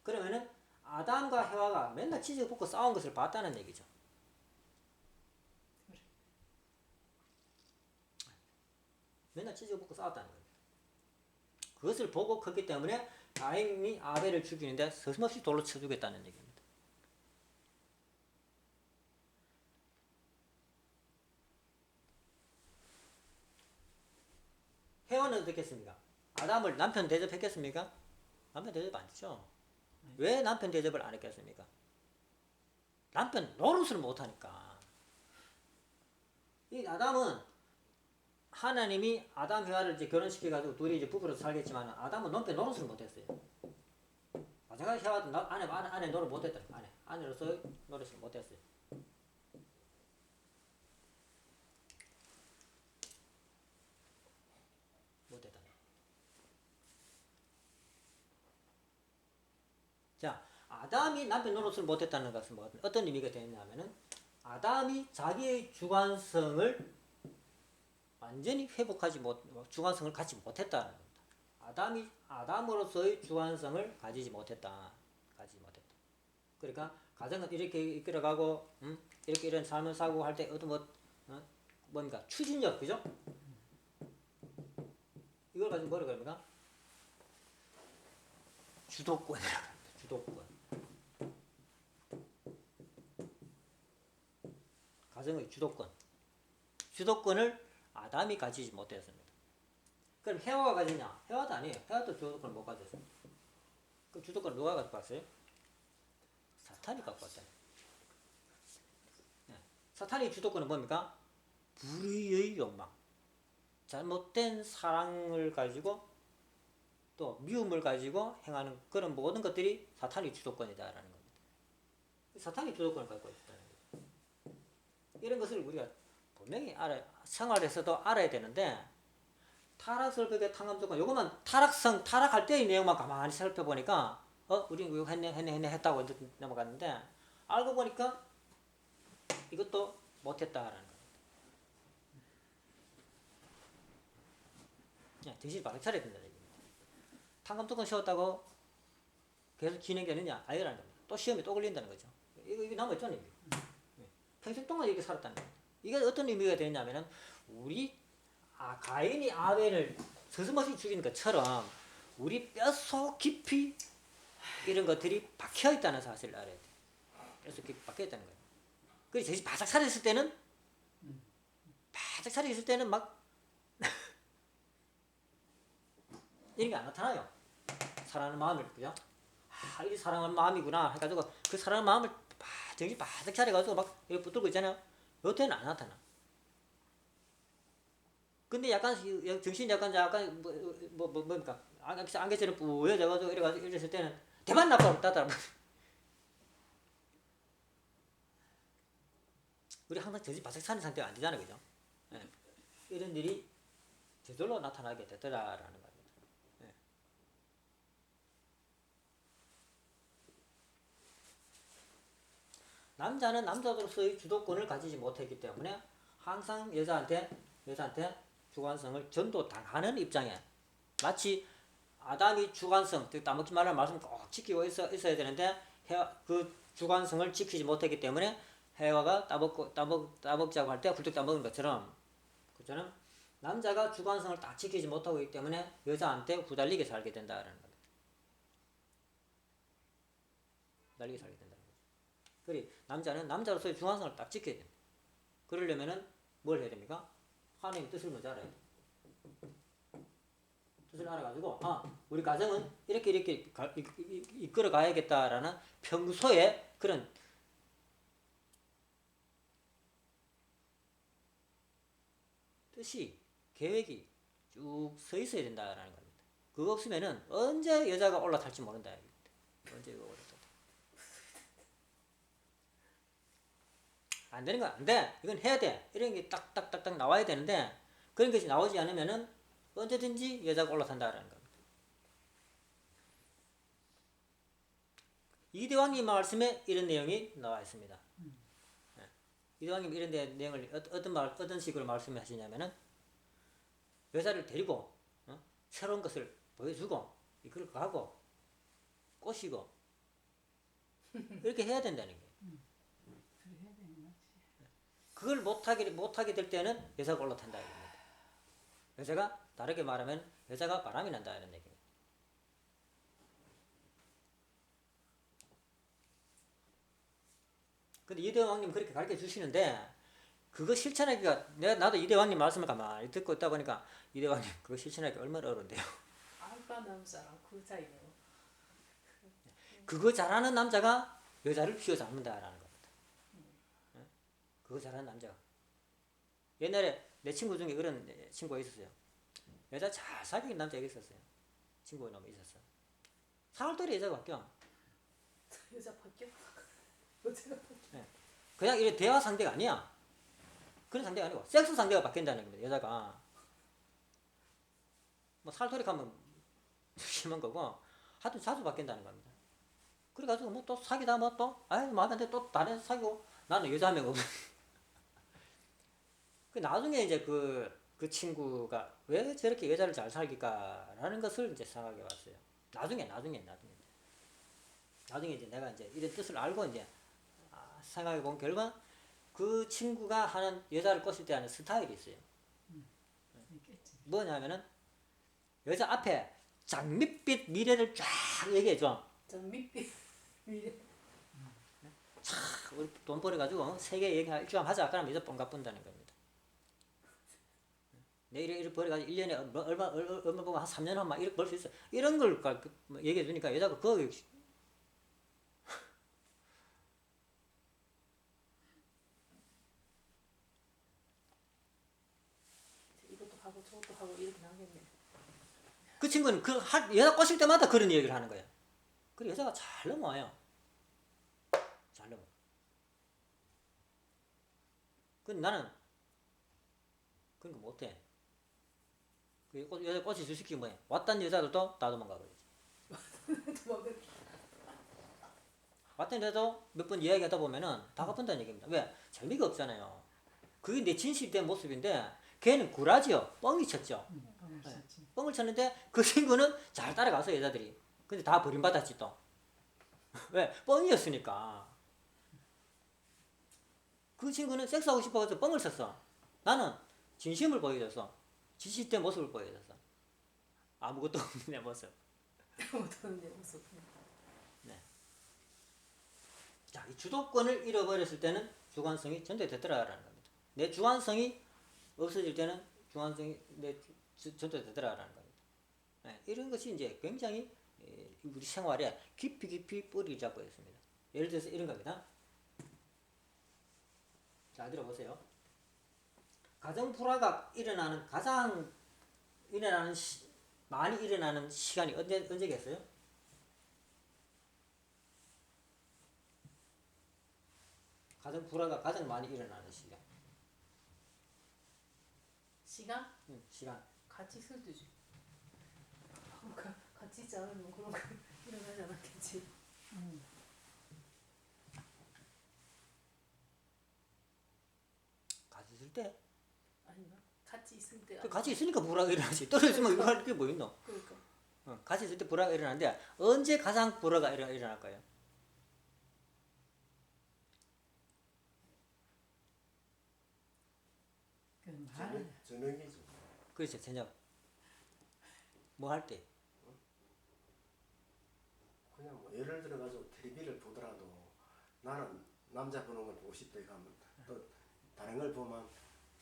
그러면은 아담과 해와가 맨날 치즈 볶고 싸운 것을 봤다는 얘기죠. 맨날 치즈 볶고 싸웠다는 겁니다. 그것을 보고 컸기 때문에 가인이 아벨을 죽이는데 서슴없이 돌로 쳐 죽였다는 얘기입니다. 해와는 어떻겠습니까? 아담을 남편 대접했겠습니까? 남편 대접 안 했죠. 왜 남편 대접을 안 했겠습니까? 남편 노릇을 못하니까. 이 아담은 하나님이 아담 해와를 이제 결혼시켜가지고 둘이 이제 부부로 살겠지만 아담은 남편 노릇을 못했어요. 마찬가지 해와도 아내 노릇 못했다. 아내로서 노릇을 못했어요. 못했다. 자, 아담이 남편 노릇을 못했다는 것은 어떤 의미가 되느냐면은 아담이 자기의 주관성을 완전히 회복하지 주관성을 갖지 못했다는 겁니다. 아담으로서의 주관성을 가지지 못했다. 그러니까 가정은 이렇게 이끌어가고, 이렇게 이런 삶을 사고 할 때 어떤 뭔가 추진력, 그죠? 이걸 가지고 뭐라고 합니까? 주도권이라고 합니다. 주도권. 가정의 주도권을 아담이 가지지 못했습니다. 그럼 해와가 가지냐? 해와도 아니에요. 해와도 주도권을 못 가졌어요. 그럼 주도권을 누가 갖고 왔어요? 사탄이 갖고 왔잖아요. 네. 사탄의 주도권은 뭡니까? 불의의 욕망. 잘못된 사랑을 가지고 또 미움을 가지고 행하는 그런 모든 것들이 사탄의 주도권이다라는 겁니다. 사탄의 주도권을 갖고 있다는 거예요. 이런 것을 우리가 분명히 생활에서도 알아야 되는데 타락설법의 탕감조건 요것만 타락할 때의 내용만 가만히 살펴보니까 우리 이거 했네 했다고 넘어갔는데 알고 보니까 이것도 못했다라는 거예요. 정신 바짝 차려야 된다는 얘기입니다. 탕감조건 세웠다고 계속 진행되느냐? 아니라는 겁니다. 또 시험에 또 걸린다는 거죠. 이거 남아있잖아요. 평생 동안 이렇게 살았다는 겁니다. 이게 어떤 의미가 되냐면은 가인이 아벨을 서슴없이 죽이는 것처럼 우리 뼛속 깊이 이런 것들이 박혀 있다는 사실을 알아야 돼. 뼛속 깊이 박혀 있다는 거예요. 그래서 정신 바짝 차려있을 때는 막 이런 게 안 나타나요. 사랑하는 마음을, 그죠? 이 사랑하는 마음이구나 해가지고 그 사랑하는 마음을 정신 바짝 차려가지고 막 이렇게 붙들고 있잖아요. 요때는 안 나타나. 근데 약간 정신이 약간 뭡니까? 안개처럼 뿌여져가지고 이랬을 때는 대만 나빠로 따더라. 우리 항상 정신 바짝 차린 상태가 안 되잖아요, 그죠? 네. 이런 일이 저절로 나타나게 되더라라는 겁니다. 네. 남자는 남자로서의 주도권을 가지지 못했기 때문에 항상 여자한테 주관성을 전도당하는 입장에, 마치 아담이 주관성, 즉 따먹지 말라는 말씀 꼭 지키고 있어야 되는데 그 주관성을 지키지 못했기 때문에 해와가 따먹자고 할 때 굴뚝 따먹은 것처럼 남자가 주관성을 딱 지키지 못하고 있기 때문에 여자한테 후달리게 살게 된다라는 겁니다. 후달리게 살게 된다는 거죠. 그리 남자는 남자로서의 주관성을 딱 지켜야 됩니다. 그러려면은 뭘 해야 됩니까? 하나님의 뜻을 먼저 알아야 돼요. 뜻을 알아가지고 우리 가정은 이렇게 이끌어 가야겠다라는 평소에 그런 뜻이, 계획이 쭉 서 있어야 된다라는 겁니다. 그거 없으면은 언제 여자가 올라탈지 모른다. 언제 이거 올라탈지. 안 되는 건 안 돼. 이건 해야 돼. 이런 게 딱딱딱딱 나와야 되는데 그런 것이 나오지 않으면은 언제든지 여자가 올라탄다라는 겁니다. 이대왕님 말씀에 이런 내용이 나와 있습니다. 이대왕님 이런 내용을 어떤 식으로 말씀하시냐면은 여자를 데리고 새로운 것을 보여주고 이끌고 가고 꼬시고 이렇게 해야 된다는 거예요. 그걸 못하게 될 때는 여자가 올라탄다 이겁니다. 여자가 다르게 말하면 여자가 바람이 난다 이런 얘기입니다. 근데 이대왕님 그렇게 가르쳐 주시는데 그거 실천하기가 나도 이대왕님 말씀을 가만히 듣고 있다 보니까 이대왕님 그거 실천하기 얼마나 어려운데요. 알바 남자랑 그 사이로. 그거 잘하는 남자가 여자를 휘어잡는다라는 겁니다. 그거 잘하는 남자가. 옛날에 내 친구 중에 그런 친구가 있었어요. 여자 잘 사귀는 남자가 있었어요. 친구가 너무 있었어. 4월달에 여자가 바뀌어. 여자 바뀌어? 여자가 바뀌어? 그냥 이래 대화 상대가 아니야. 그런 상대가 아니고 섹스 상대가 바뀐다는 겁니다. 여자가. 뭐 살토리 가면 심한 거고 하여튼 자주 바뀐다는 겁니다. 그래가지고 뭐 또 사귀다 뭐 또 맞는데 또 다른 사귀고 나는 여자 한 명 없어. 그 나중에 이제 그 친구가 왜 저렇게 여자를 잘 사귈까라는 것을 이제 생각해 봤어요. 나중에 이제 내가 이제 이런 뜻을 알고 이제 생각해 본 결과 그 친구가 하는 여자를 꼬실 때 하는 스타일이 있어요. 뭐냐면은 여자 앞에 장밋빛 미래를 쫙 얘기해 줘. 장밋빛 미래. 우리 돈 벌어가지고 세계 여행 일주일 하자. 그러면 여자 뻥가 뿐다는 겁니다. 내 이래 벌어가지고 1년에 얼마 보고 한 3년 하면 막 이렇게 벌 수 있어. 이런 걸 얘기해 주니까 여자가 그거 이것도 하고 저것도 하고 이렇게 나겠네. 그 친구는 여자 꼬실 때마다 그런 얘기를 하는 거예요. 그리고 여자가 잘 넘어와요. 잘 넘어. 근데 나는 그런 거 못해. 여자 꼬시 주식이 뭐야? 왔던 여자들도 다 도망가 버리지. 왔던 여자도 몇 번 이야기하다 보면은 다 갚는다는 얘기입니다. 왜? 재미가 없잖아요. 그게 내 진실된 모습인데 걔는 굴하지요. 뻥이 쳤죠. 뻥을 쳤는데 그 친구는 잘 따라가서 여자들이. 근데 다 버림받았지 또. 왜? 뻥이었으니까. 그 친구는 섹스하고 싶어서 뻥을 쳤어. 나는 진심을 보여줬어. 진실된 모습을 보여줬어. 아무것도 없는 내 모습. 아무것도 없는 내 모습. 네. 자, 이 주도권을 잃어버렸을 때는 주관성이 전도되더라라는 겁니다. 내 주관성이 없어질 때는 주관성이 전도되더라라는 겁니다. 네, 이런 것이 이제 굉장히 우리 생활에 깊이 뿌리를 잡고 있습니다. 예를 들어서 이런 겁니다. 자, 들어보세요. 가정 불화가 많이 일어나는 시간이 언제겠어요? 가정 불화가 가장 많이 일어나는 시간. 시간? 시간. 같이 있을 때지. 같이 있지 않으면 그런 거 일어나지 않았겠지. 때. 아닌가? 같이 있을 때. 그 같이 있으니까 불화가 일어나지. 떨어지면 이거 할 게 뭐 있노? 그러니까. 같이 있을 때 불화가 일어나는데 언제 가장 불화가 일어날까요? 그 말을 저녁이죠. 그렇죠. 저녁. 뭐 할 때? 그냥 뭐 예를 들어 가지고 TV를 보더라도 나는 남자 보는 걸 보고 싶다 이거 하면 또 다른 걸 보면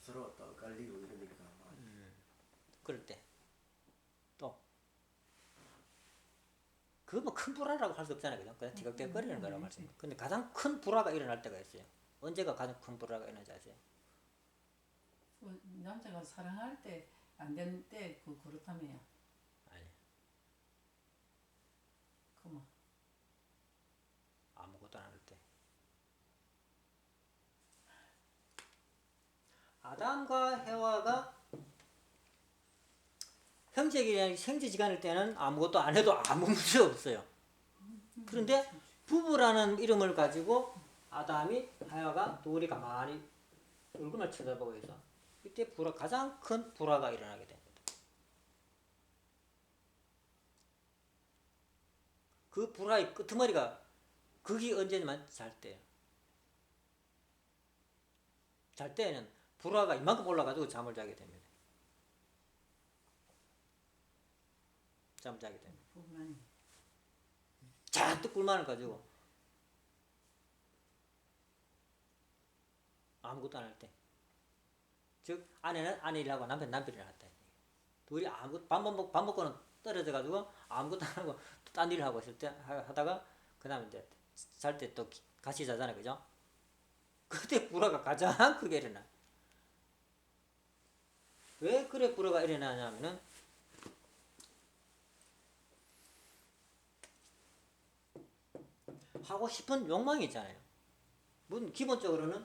서로 또 깔리고 이러니까 막 그럴 때. 또. 그거 뭐 큰 불화라고 할 수 없잖아요. 그죠? 그냥 티격태격거리는 거라고 말씀. 근데 가장 큰 불화가 일어날 때가 있어요. 언제가 가장 큰 불화가 일어나지 아세요? 남자가 사랑할 때 안 되는 때 그렇다며요. 아니. 그만. 아무것도 안 할 때. 아담과 해와가 형제끼리 생지지간일 때는 아무것도 안 해도 아무 문제 없어요. 그런데 부부라는 이름을 가지고 아담이 해와가 둘이 가만히 얼굴만 쳐다보고 있어. 이때 가장 큰 불화가 일어나게 됩니다. 그 불화의 끄트머리가 극이 언제냐면 잘 때예요. 잘 때에는 불화가 이만큼 올라가지고 잠을 자게 됩니다. 잠을 자게 됩니다. 부부라니. 잔뜩 불만을 가지고 아무것도 안 할 때. 즉 아내는 아내일하고 남편은 남편이라 할 때. 둘이 아무것도 밥 먹고는 떨어져 가지고 아무것도 안 하고 딴 일을 하고 있을 때 하다가 그다음에 이제 잘 때 또 같이 자잖아요. 그죠? 그때 불화가 가장 크게 일어나. 왜 그래 불화가 일어나냐면은 하고 싶은 욕망이 있잖아요. 물론 기본적으로는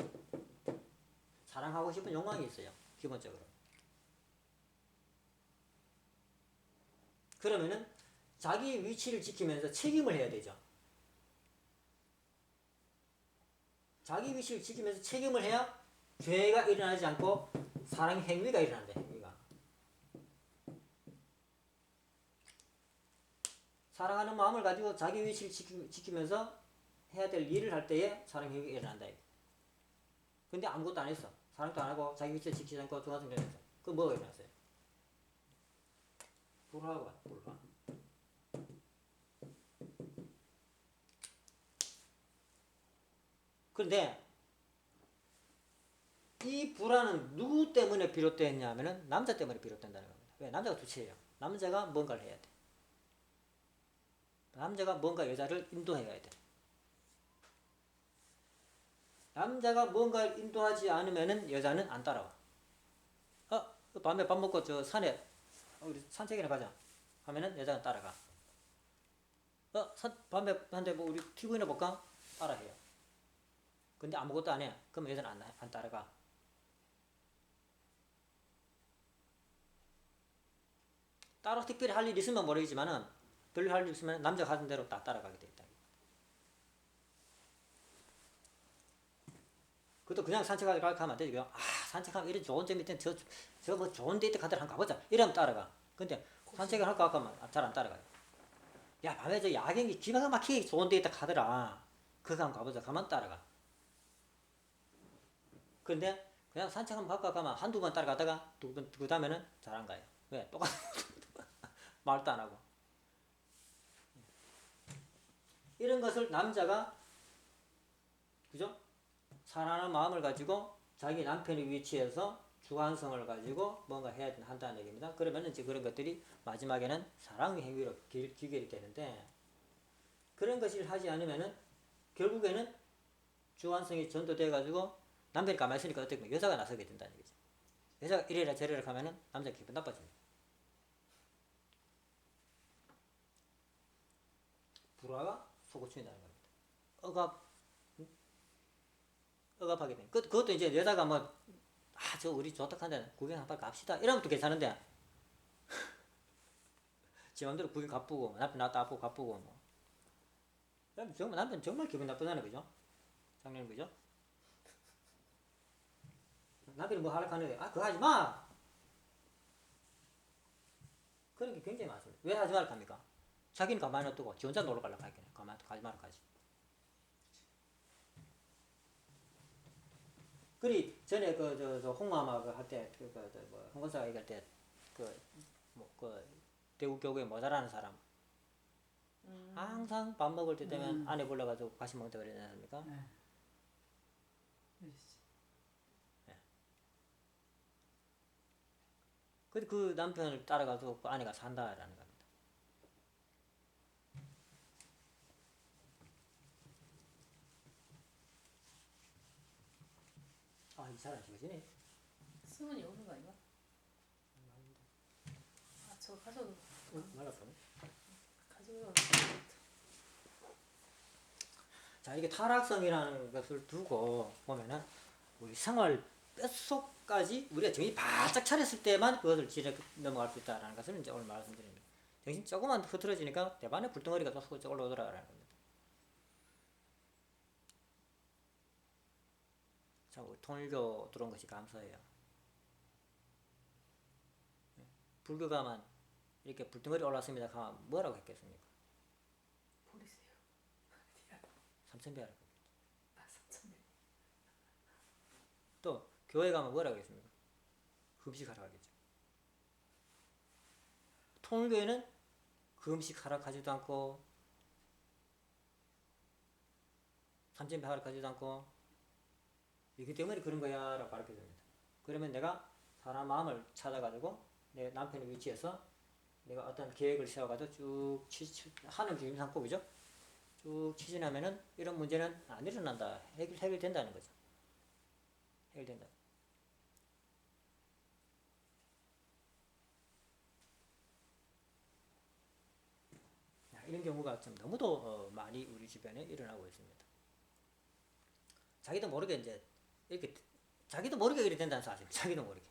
사랑하고 싶은 욕망이 있어요. 기본적으로. 그러면은 자기 위치를 지키면서 책임을 해야 되죠. 자기 위치를 지키면서 책임을 해야 죄가 일어나지 않고 사랑 행위가 일어난다. 행위가. 사랑하는 마음을 가지고 자기 위치를 지키면서 해야 될 일을 할 때에 사랑 행위가 일어난다. 근데 아무것도 안 했어. 사랑도 안 하고 자기 위치를 지키지 않고 중간중간 했어. 그럼 뭐가 일어났어요? 불화가 불화. 그런데 이 불화는 누구 때문에 비롯됐냐면은 남자 때문에 비롯된다는 겁니다. 왜? 남자가 주체예요. 남자가 뭔가를 해야 돼. 남자가 뭔가 여자를 인도해야 돼. 남자가 뭔가를 인도하지 않으면은 여자는 안 따라와. 밤에 밥 먹고 저 산에 우리 산책이나 가자 하면은 여자는 따라가. 밤에 한데 뭐 우리 TV나 볼까? 따라해요. 근데 아무것도 안 해. 그럼 여자는 안 따라가. 따로 특별히 할 일 있으면 모르겠지만은 별로 할 일 있으면 남자가 하던 대로 다 따라가게 돼 있다. 그것도 그냥 산책하러 가면 안 되지. 산책하면 이런 좋은 점이 있던 저 뭐 좋은 데이트 가더라 한번 가보자. 이러면 따라가. 근데 산책을 할까 하면 잘 안 따라가요. 야, 밤에 저 야경이 기가 막히게 좋은 데이트 가더라. 그거 한번 가보자. 가면 따라가. 근데 그냥 산책 한번 갈까 가면 한두 번 따라가다가 그 다음에는 잘 안 가요. 왜? 똑같은 말도 안 하고. 이런 것을 남자가 그죠? 사랑하는 마음을 가지고 자기 남편의 위치에서 주관성을 가지고 뭔가 해야 한다는 얘기입니다. 그러면 이제 그런 것들이 마지막에는 사랑의 행위로 귀결이 되는데 그런 것을 하지 않으면은 결국에는 주관성이 전도돼 가지고 남편이 가만히 있으니까 어떻게 보면 여자가 나서게 된다는 얘기죠. 여자가 이래라 저래라 하면은 남자 기분 나빠집니다. 불화가 속구친다는 겁니다. 억압하게 된. 그것도 이제 여자가 뭐, 저 우리 좋다 한데 구경 한번 갑시다. 이러면 또 괜찮은데. 지 맘대로 구경 가쁘고, 남편 나왔다 아프고 가쁘고, 뭐. 정말 남편 정말 기분 나쁘잖아요. 그죠? 장님, 그죠? 남편이 뭐 하려고 하는데 그거 하지 마. 그런 게 굉장히 많습니다. 왜 하지 말라고 합니까? 자기는 가만히 놔두고 지 혼자 놀러 가려고 하겠네. 가만히 가지 말라고 하지. 그리 전에 저 홍마마 할때 뭐 홍건사가 얘기할 때그 대구 교구에 모자라는 사람 항상 밥 먹을 때 되면 아내 불러가지고 같이 먹다 그러지 않습니까? 네. 그렇지. 그 남편을 따라가서 그 아내가 산다라는 겁니다. 이 사람 좋으시네. 수문이 오는 거 아닌가? 저 가져도 말랐어. 가져도 자, 이게 타락성이라는 것을 두고 보면은 우리 생활 뼛속까지 우리가 정신 바짝 차렸을 때만 그것을 지려 넘어갈 수 있다는 것을 이제 오늘 말씀드립니다. 정신 조금만 흐트러지니까 대반에 불덩어리가 또 올라오더라라는 겁니다. 자, 우리 통일교 들어온 것이 감사해요. 불교가만 이렇게 불덩어리 올랐습니다. 하면 뭐라고 했겠습니까? 버리세요. 3,000배 하라고. 3,000배. 또 교회 가면 뭐라고 했습니까? 금식하라고 하겠죠. 통일교회는 금식하라고 하지도 않고 3,000배 하라고 하지도 않고 이기 때문에 그런 거야 라고 가르쳐 줍니다. 그러면 내가 사람 마음을 찾아가지고 내 남편의 위치에서 내가 어떤 계획을 세워가지고 쭉 하는 주임상법이죠. 쭉 추진하면은 이런 문제는 안 일어난다. 해결된다는 거죠. 해결된다. 이런 경우가 좀 너무도 많이 우리 주변에 일어나고 있습니다. 자기도 모르게 이제 이렇게 자기도 모르게 이렇게 된다는 사실. 자기도 모르게.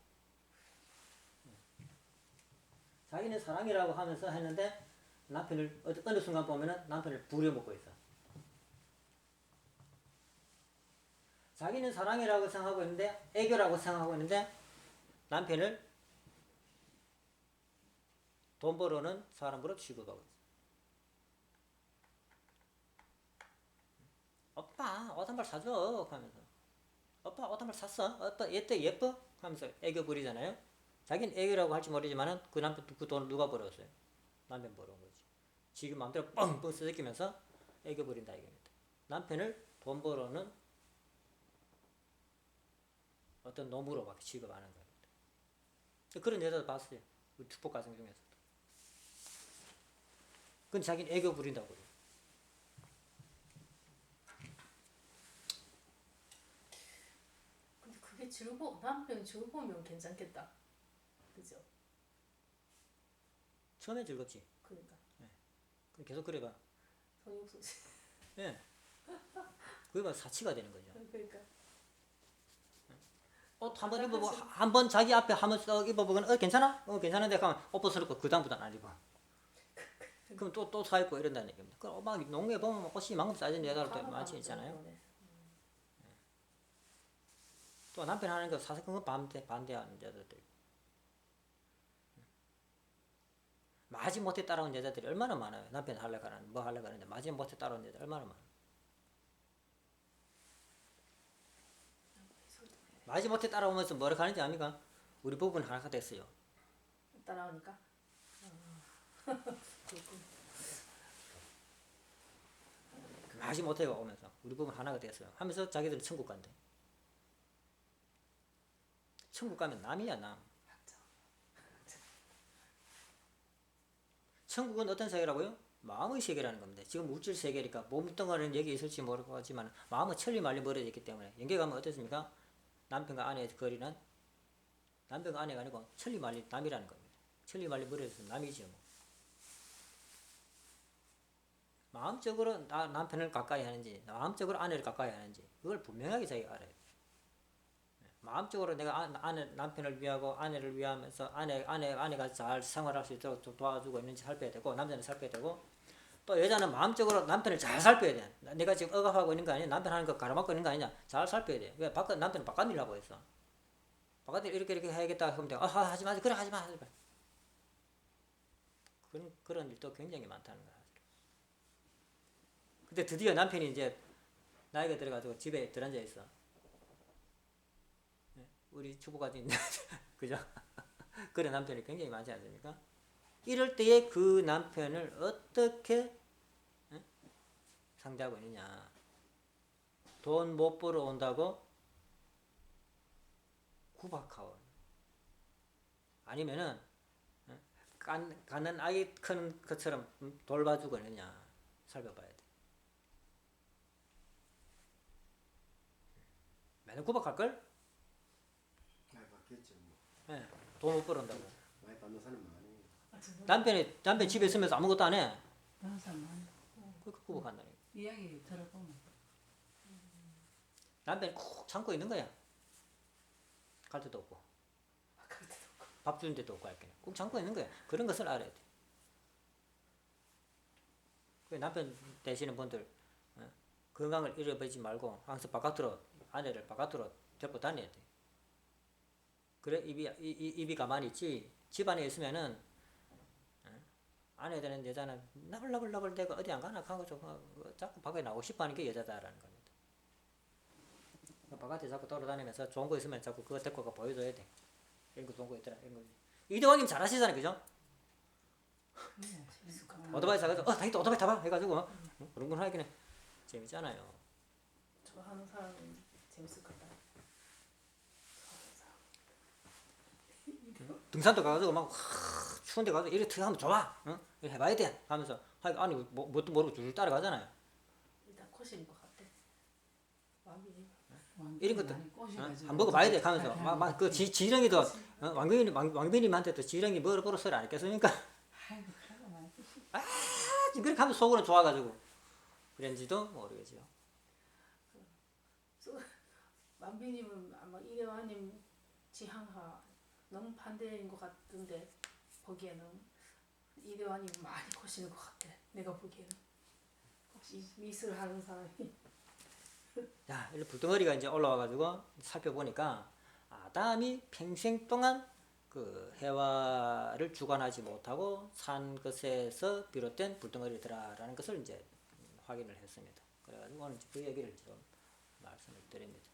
자기는 사랑이라고 하면서 했는데 남편을 어느 순간 보면은 남편을 부려먹고 있어. 자기는 사랑이라고 생각하고 있는데 애교라고 생각하고 있는데 남편을 돈 벌어는 사람으로 취급하고 있어. 오빠 옷 한 벌 사줘 하면서 오빠 옷 한 벌 샀어? 오빠 얘때 예뻐? 하면서 애교 부리잖아요. 자기는 애교라고 할지 모르지만은 그 남편 그 돈을 누가 벌었어요? 남편 벌어온 거지. 지금 마음대로 뻥뻥 쓰러끼면서 애교 부린다 이겁니다. 남편을 돈 벌어는 어떤 놈으로 막 취급하는 겁니다. 그런 여자도 봤어요. 우리 축복 가정 중에서도. 근데 자기는 애교 부린다고 그래요. 근데 그게 남편이 즐거우면 괜찮겠다. 그죠? 처음엔 즐겁지. 그러니까. 그럼 계속 그래봐. 돈이 없어지. 예. 그게 막 사치가 되는 거죠. 그러니까. 옷 한번 입어보고 한번 자기 앞에 한번 썩 입어보고는 괜찮아? 괜찮은데 하면 옷벗어놓고 그 다음부터는 안 입어. 그럼 또 사 입고 이런다는 얘기입니다. 그럼 막 농구에 보면 옷이 이만큼 싸진 여자들 많지 있잖아요. 또 남편 하는 거 사사건 거 반대하는 여자들. 마지 못해 따라온 여자들이 얼마나 많아요. 남편 하려고 하는 뭐 하려고 하는데 마지 못해 따라온 여자 얼마나 많아. 마지 못해 따라오면서 뭐라고 하는지 압니까? 우리 부부는 하나가 됐어요. 따라오니까. 마지 못해 오면서 우리 부부는 하나가 됐어요. 하면서 자기들은 천국 간대. 천국 가면 남이야 남. 천국은 어떤 세계라고요? 마음의 세계라는 겁니다. 지금 물질 세계니까 몸뚱아리는 여기 있을지 모르겠지만 마음은 천리 말리 멀어져 있기 때문에 연계 가면 어떻습니까? 남편과 아내의 거리는 남편과 아내가 아니고 천리 말리 남이라는 겁니다. 천리 말리 멀어져서 남이죠. 뭐. 마음적으로 남편을 가까이 하는지 마음적으로 아내를 가까이 하는지 그걸 분명하게 자기가 알아요. 마음적으로 내가 남편을 위하고 아내를 위하면서 아내가 잘 생활할 수 있도록 도와주고 있는지 살펴야 되고 남자는 살펴야 되고 또 여자는 마음적으로 남편을 잘 살펴야 돼. 내가 지금 억압하고 있는 거 아니야? 남편 하는 거 가로막고 있는 거 아니냐? 잘 살펴야 돼. 왜 남편은 바깥 일을 하고 있어. 바깥에 이렇게 해야겠다 하면 돼요. 하지 마. 그래 하지 마. 그런 일도 굉장히 많다는 거야. 근데 드디어 남편이 이제 나이가 들어가지고 집에 들어앉아 있어. 우리 주부가 있는 그죠? 그런 남편이 굉장히 많지 않습니까? 이럴 때에 그 남편을 어떻게 상대하고 있느냐? 돈 못 벌어 온다고 구박하고 아니면은 가는 아이 큰 것처럼 돌봐주고 있느냐 살펴봐야 돼. 맨날 구박할걸? 많이 바뀌었죠. 뭐. 예, 돈 못 벌어온다고. 많이 받는 사람 많이. 남편 집에 있으면서 아무것도 안 해. 그런 사람 많아. 그렇게 구박한다니. 이야기 들어보면 남편이 콕 참고 있는 거야. 갈 데도 없고. 밥 주는 데도 없고 할게. 꼭 참고 있는 거야. 그런 것을 알아야 돼. 그 남편 되시는 분들 건강을 잃어버리지 말고 항상 바깥으로 아내를 바깥으로 데리고 다녀야 돼. 그래 입이 가만히 있지. 집안에 있으면은 아내 되는 여자는 나불나불 대고 어디 안 가나 하고 자꾸 밖에 나오고 싶어하는 게 여자다라는 겁니다. 바깥에 자꾸 돌아다니면서 좋은 거 있으면 자꾸 그거 데리고 가 보여줘야 돼. 이런 거 좋은 거 있더라. 이런 거. 이대왕님 잘하시잖아요, 그죠? 오토바이 사가지고 당연히 또 오토바이 타봐 해가지고 그런 건 하긴 해. 재밌잖아요. 좋아하는 사람은 재밌을 것 같다. 등산도 가가지고 막 추운데 가서 이렇게 하면 좋아, 응? 이렇게 해봐야 돼 하면서 아니 뭣도 모르고 줄줄 따라가잖아요. 일단 코시인 것 같아. 이런 것도 한번 먹어봐야 돼 하면서 막 그 지렁이도 왕비님한테도 지렁이 뭐로 소리 안 했겠습니까? 그렇게 하면 속으로 좋아가지고 그런지도 모르겠지요. 왕비님은 아마 이대화님 지향하 너무 반대인 것 같은데 보기에는 이대화님 많이 거시는 것 같아. 내가 보기에는 혹시 미술 하는 사람이 자, 이렇게 불덩어리가 이제 올라와가지고 살펴보니까 아담이 평생 동안 그 해와를 주관하지 못하고 산 것에서 비롯된 불덩어리더라라는 것을 이제 확인을 했습니다. 그래가지고 오늘 그 얘기를 좀 말씀을 드립니다.